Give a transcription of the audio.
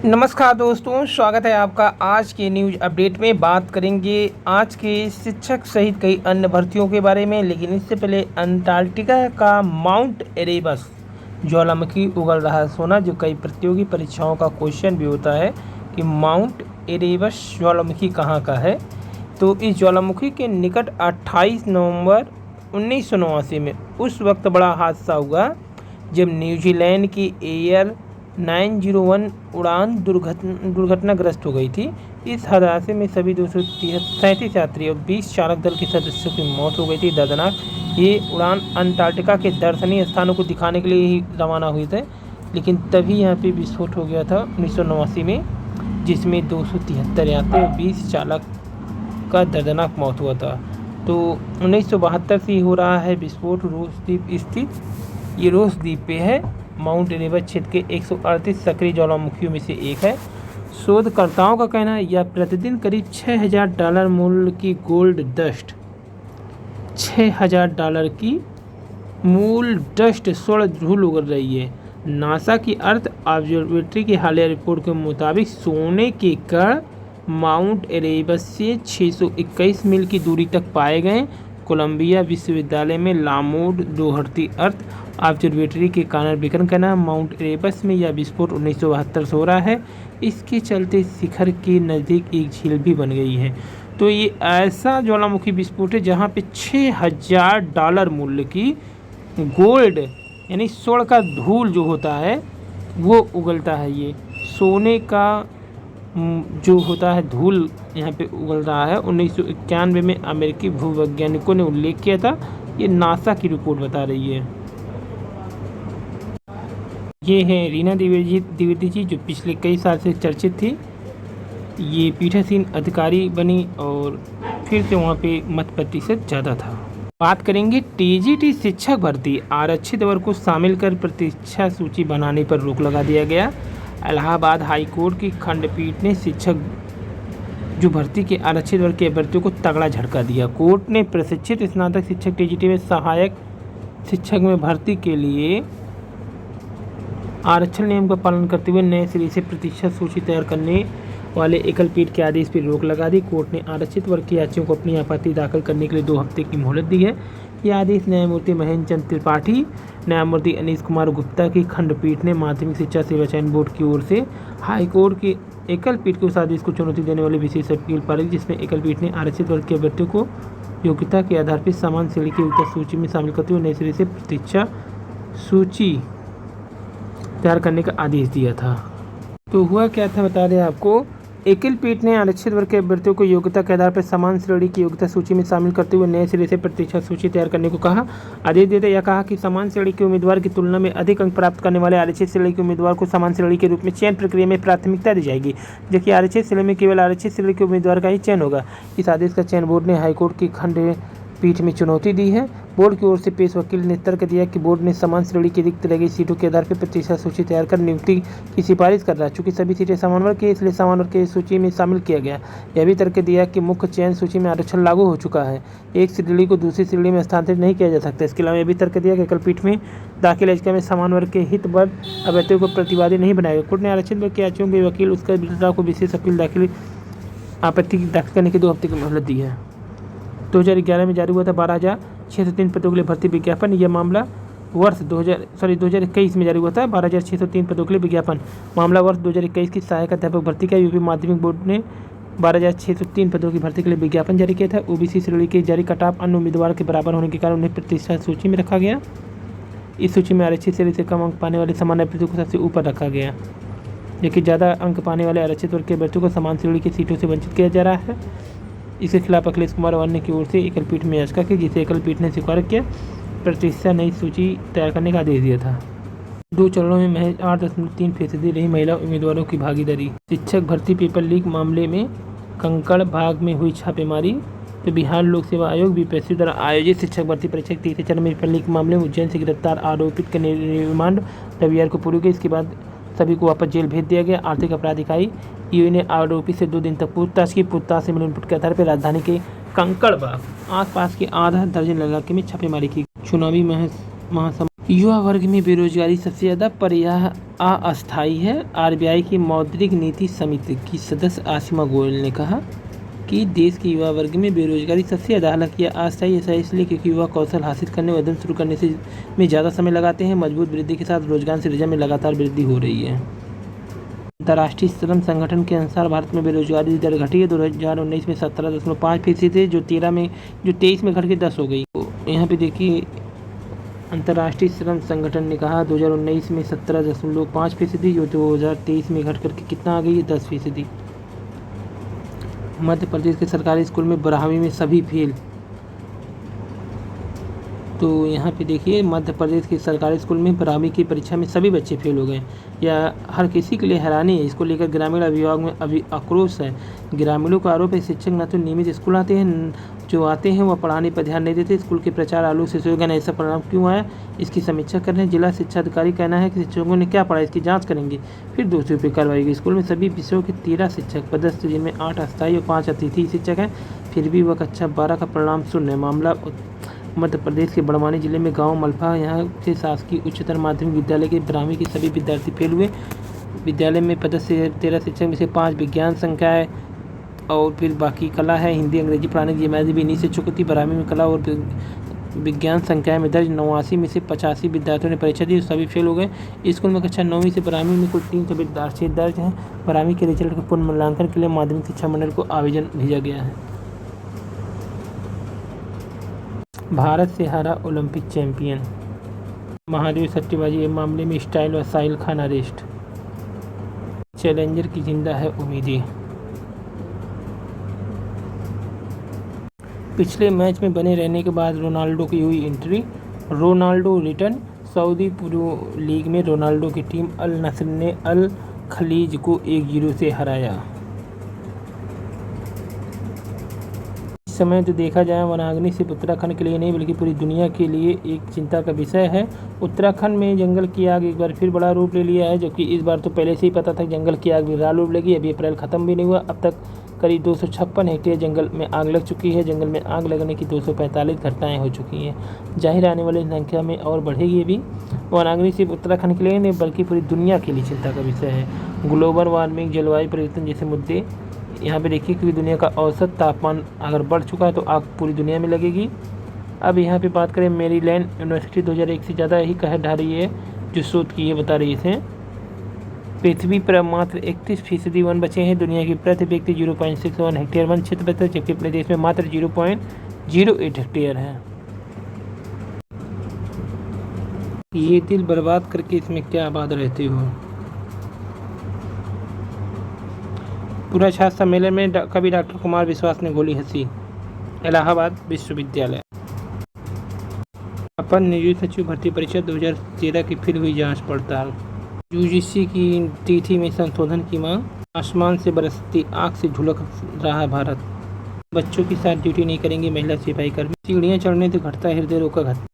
नमस्कार दोस्तों, स्वागत है आपका आज के न्यूज़ अपडेट में। बात करेंगे आज के शिक्षक सहित कई अन्य भर्तियों के बारे में, लेकिन इससे पहले अंटार्कटिका का माउंट एरेबस ज्वालामुखी उगल रहा है सोना, जो कई प्रतियोगी परीक्षाओं का क्वेश्चन भी होता है कि माउंट एरेबस ज्वालामुखी कहाँ का है। तो इस ज्वालामुखी के निकट 28 नवंबर 1989 में उस वक्त बड़ा हादसा हुआ जब न्यूजीलैंड की एयर 901 उड़ान दुर्घटनाग्रस्त हो गई थी। इस हादसे में सभी 237 यात्री और 20 चालक दल के सदस्यों की मौत हो गई थी। दर्दनाक ये उड़ान अंटार्कटिका के दर्शनीय स्थानों को दिखाने के लिए ही रवाना हुए थे, लेकिन तभी यहाँ पे विस्फोट हो गया था 1989 में, जिसमें 273 यात्री और 20 चालक का दर्दनाक मौत हुआ था। तो 1972 से हो रहा है विस्फोट रोस द्वीप स्थित। ये रोस द्वीप पे है। माउंट एरेबस क्षेत्र के 138 सक्रिय ज्वालामुखियों में से एक है। शोधकर्ताओं का कहना है यह प्रतिदिन करीब $6000 मूल्य की गोल्ड डस्ट, $6000 की मूल डस्ट स्वर्ण धूल उगल रही है। नासा की अर्थ ऑब्जर्वेटरी की हालिया रिपोर्ट के मुताबिक सोने के कण माउंट एरेबस से 621 मील की दूरी तक पाए गए। कोलंबिया विश्वविद्यालय में लामोड दोहरती अर्थ ऑब्जर्वेटरी के कारण विकर्ण करना माउंट एरेबस में यह विस्फोट 1972 से हो रहा है। इसके चलते शिखर के नज़दीक एक झील भी बन गई है। तो ये ऐसा ज्वालामुखी विस्फोट है जहाँ पे $6000 मूल्य की गोल्ड यानी स्वर्ण का धूल जो होता है वो उगलता है। ये सोने का जो होता है धूल यहाँ पे उगल रहा है। 1991 में अमेरिकी भूवैज्ञानिकों ने उल्लेख किया था। ये नासा की रिपोर्ट बता रही है। ये है रीना द्विवेदी जी, जो पिछले कई साल से चर्चित थी। ये पीठासीन अधिकारी बनी और फिर से वहाँ पे मत प्रतिशत ज़्यादा था। बात करेंगे टीजीटी शिक्षक भर्ती, आरक्षित वर्ग को शामिल कर प्रतीक्षा सूची बनाने पर रोक लगा दिया गया। इलाहाबाद हाई कोर्ट की खंडपीठ ने शिक्षक जो भर्ती के आरक्षित वर्ग के अभ्यर्थियों को तगड़ा झटका दिया। कोर्ट ने प्रशिक्षित स्नातक शिक्षक टीजीटी में सहायक शिक्षक में भर्ती के लिए आरक्षण नियम का पालन करते हुए नए सिरे से प्रतीक्षा सूची तैयार करने वाले एकल पीठ के आदेश पर रोक लगा दी। कोर्ट ने आरक्षित वर्ग के याचियों को अपनी आपत्ति दाखिल करने के लिए 2 हफ्ते की मोहलत दी है। यह आदेश न्यायमूर्ति महेंद्र चंद्र त्रिपाठी, न्यायमूर्ति अनीश कुमार गुप्ता की खंडपीठ ने माध्यमिक शिक्षा सेवा चयन बोर्ड की ओर से हाईकोर्ट की एकल पीठ के उस आदेश को चुनौती देने वाली विशेष अपील पारित, जिसमें एकल पीठ ने आरक्षित वर्ग के अभ्यर्थियों को योग्यता के आधार पर समान श्रेणी की योग्यता सूची में शामिल करते हुए नए सिरे से प्रतीक्षा सूची तैयार करने का आदेश दिया था। तो हुआ क्या था बता दें आपको। एकल पीठ ने आरक्षित वर्ग के अभ्यर्थियों को योग्यता के आधार पर समान श्रेणी की योग्यता सूची में शामिल करते हुए नए सिरे से प्रतीक्षा सूची तैयार करने को कहा। आदेश देते यह कहा कि समान श्रेणी के उम्मीदवार की तुलना में अधिक अंक प्राप्त करने वाले आरक्षित श्रेणी के उम्मीदवार को समान श्रेणी के रूप में चयन प्रक्रिया में प्राथमिकता दी जाएगी, जबकि आरक्षित श्रेणी में केवल आरक्षित श्रेणी के उम्मीदवार का ही चयन होगा। इस आदेश का चयन बोर्ड ने हाईकोर्ट की खंडपीठ में चुनौती दी है। बोर्ड की ओर से पेश वकील ने तर्क दिया कि बोर्ड ने समान श्रेणी की रिक्त रह गई सीटों के आधार पर प्रतीक्षा सूची तैयार कर नियुक्ति की सिफारिश कर रहा है। चूंकि सभी सीटें समान वर्ग की, इसलिए समान वर्ग की सूची में शामिल किया गया। यह भी तर्क दिया कि मुख्य चयन सूची में आरक्षण लागू हो चुका है, एक श्रेणी को दूसरी श्रेणी में स्थानांतरित नहीं किया जा सकता। इसके अलावा यह भी तर्क दिया कि एकल पीठ में दाखिल याचिका में समान वर्ग के हित वर्ग अभ्यर्थियों को प्रतिवादी नहीं बनाएगा। कोर्ट ने आरक्षित वर्ग के याचिकाओं के वकील उसका विरोधिता को विशेष अपील दाखिल आपत्ति दाखिल करने की 2 हफ्ते की मोहलत दी है। 2011 में जारी हुआ था 12,603 पदों के लिए भर्ती विज्ञापन। यह मामला वर्ष 2021 में जारी हुआ था 12,603 पदों के लिए विज्ञापन। मामला वर्ष 2021 की सहायक अध्यापक भर्ती का यूपी माध्यमिक बोर्ड ने 12,603 पदों की भर्ती के लिए विज्ञापन जारी किया था। ओबीसी श्रेणी के जारी कटाप अन्य उम्मीदवार के बराबर होने के कारण उन्हें प्रतिष्ठा सूची में रखा गया। इस सूची में आरक्षित श्रेणी से कम अंक पाने वाले सामान्य अभ्यर्थियों को सबसे ऊपर रखा गया, जबकि ज़्यादा अंक पाने वाले आरक्षित वर्ग के अभ्यर्थियों को समान श्रेणी की सीटों से वंचित किया जा रहा है। इसके खिलाफ अखिलेश कुमार और अन्य की ओर से एकल पीठ में याचिका की, जिसे एकल पीठ ने स्वीकार किया। प्रतिष्ठा नई सूची तैयार करने का आदेश दिया था। 2 चरणों में महज 8.3% रही महिला उम्मीदवारों की भागीदारी। शिक्षक भर्ती पेपर लीक मामले में कंकड़ बाग में हुई छापेमारी। तो बिहार लोक सेवा आयोग बीपीएससी द्वारा आयोजित शिक्षक भर्ती परीक्षा के तीसरे चरण में पेपर लीक मामले में उज्जैन से गिरफ्तार आरोपित का रिमांड रविवार को पूरी हुई। इसके बाद सभी को वापस जेल भेज दिया गया। आर्थिक अपराध इकाई ईओ ने आरोपी से 2 दिन तक पूछताछ की। पूछताछ से मिले इनपुट के आधार पर राजधानी के कंकड़बाग आसपास के आधा दर्जन इलाके में छापेमारी की। चुनावी महासम युवा वर्ग में बेरोजगारी सबसे ज़्यादा, पर यह अस्थायी है। आरबीआई की मौद्रिक नीति समिति की सदस्य आसिमा गोयल ने कहा कि देश के युवा वर्ग में बेरोजगारी सबसे ज़्यादा, हालांकि यह अस्थायी ऐसा इसलिए क्योंकि युवा कौशल हासिल करने व उद्यम शुरू करने से में ज़्यादा समय लगाते हैं। मजबूत वृद्धि के साथ रोजगार सृजन में लगातार वृद्धि हो रही है। अंतर्राष्ट्रीय श्रम संगठन के अनुसार भारत में बेरोजगारी दर घटी है। 2019 में 17.5% थे, जो 23 में घट के 10 हो गई। तो यहाँ पे देखिए, अंतर्राष्ट्रीय श्रम संगठन ने कहा 2019 में 17.5% जो 2023 में घट करके कितना आ गई है, 10%। मध्य प्रदेश के सरकारी स्कूल में 12वीं में सभी फेल। तो यहाँ पे देखिए, मध्य प्रदेश के सरकारी स्कूल में 12वीं की परीक्षा में सभी बच्चे फेल हो गए। यह हर किसी के लिए हैरानी है। इसको लेकर ग्रामीण अभिभावक में अभी आक्रोश है। ग्रामीणों का आरोप है शिक्षक न तो नियमित स्कूल आते हैं, जो आते हैं वह पढ़ाने पर ध्यान नहीं देते। स्कूल के प्रचार आलू से सोएगा ऐसा परिणाम क्यों आया, इसकी समीक्षा कर रहे हैं। जिला शिक्षा अधिकारी कहना है कि शिक्षकों ने क्या पढ़ा इसकी जाँच करेंगे, फिर दोषियों पर कार्रवाई की। स्कूल में सभी विषयों के 13 शिक्षक पदस्थ, जिनमें 8 अस्थायी और 5 अतिथि शिक्षक हैं, फिर भी वह कक्षा 12 का परिणाम शून्य है। मामला मध्य प्रदेश के बड़वानी जिले में गांव मलफा, यहाँ के शासकीय उच्चतर माध्यमिक विद्यालय के 12वीं के सभी विद्यार्थी फेल हुए। विद्यालय में पदस्थ 13 शिक्षक में से 5 विज्ञान संकाय और फिर बाकी कला है, हिंदी अंग्रेजी पढ़ाने की जिम्मेदारी भी इन्हीं शिक्षकों की। 12वीं में कला और विज्ञान संकाय में दर्ज 89 में से 85 विद्यार्थियों ने परीक्षा दी, सभी फेल हो गए। स्कूल में कक्षा 9वीं से 12वीं में कुल 300 विद्यार्थी दर्ज हैं। 12वीं के रिजल्ट के पुनर्मूल्यांकन के लिए माध्यमिक शिक्षा मंडल को आवेदन भेजा गया है। भारत से हारा ओलंपिक चैंपियन। महादेव सट्टेबाजी मामले में स्टाइल व साहिल खान अरेस्ट। चैलेंजर की जिंदा है उम्मीदें। पिछले मैच में बने रहने के बाद रोनाल्डो की हुई entry. Ronaldo return. Saudi pro league में रोनाल्डो की टीम अल नस्र ने अल खलीज को 1-0 से हराया। इस समय जो देखा जाए, वनाग्नि सिर्फ उत्तराखंड के लिए नहीं बल्कि पूरी दुनिया के लिए एक चिंता का विषय है। उत्तराखंड में जंगल की आग एक बार फिर बड़ा रूप ले लिया है, जबकि इस बार तो पहले से ही पता था जंगल की आग विकराल रूप लेगी। अभी अप्रैल खत्म भी नहीं हुआ, अब तक करीब 256 हेक्टेयर जंगल में आग लग चुकी है। जंगल में आग लगने की 245 घटनाएं हो चुकी हैं। जाहिर आने वाली संख्या में और बढ़ेगी। अभी वनाग्नि सिर्फ उत्तराखंड के लिए नहीं बल्कि पूरी दुनिया के लिए चिंता का विषय है। ग्लोबल वार्मिंग, जलवायु परिवर्तन जैसे मुद्दे यहाँ पे देखिए, क्योंकि दुनिया का औसत तापमान अगर बढ़ चुका है तो आग पूरी दुनिया में लगेगी। अब यहाँ पे बात करें, मैरीलैंड यूनिवर्सिटी 2001 से ज़्यादा ही कहर ढा रही है, जो शोध की है बता रही है। पृथ्वी पर मात्र 31% वन बचे हैं। दुनिया की प्रति व्यक्ति 0.61 हेक्टेयर वन क्षेत्र बचता है, जबकि अपने देश में मात्र 0.08 हेक्टेयर है। ये दिल बर्बाद करके इसमें क्या आबाद रहते हो। पूरा छात्र सम्मेलन में कवि डॉक्टर कुमार विश्वास ने गोली हंसी। इलाहाबाद विश्वविद्यालय। अपर नियोजित सचिव भर्ती परीक्षा 2013 की फिर हुई जांच पड़ताल। यूजीसी की तिथि में संशोधन की मांग। आसमान से बरसती आग से झुलक रहा है भारत। बच्चों के साथ ड्यूटी नहीं करेंगे महिला सिपाही कर्मी। सीढ़ियां चढ़ने से घटता हृदय रोग का घटना।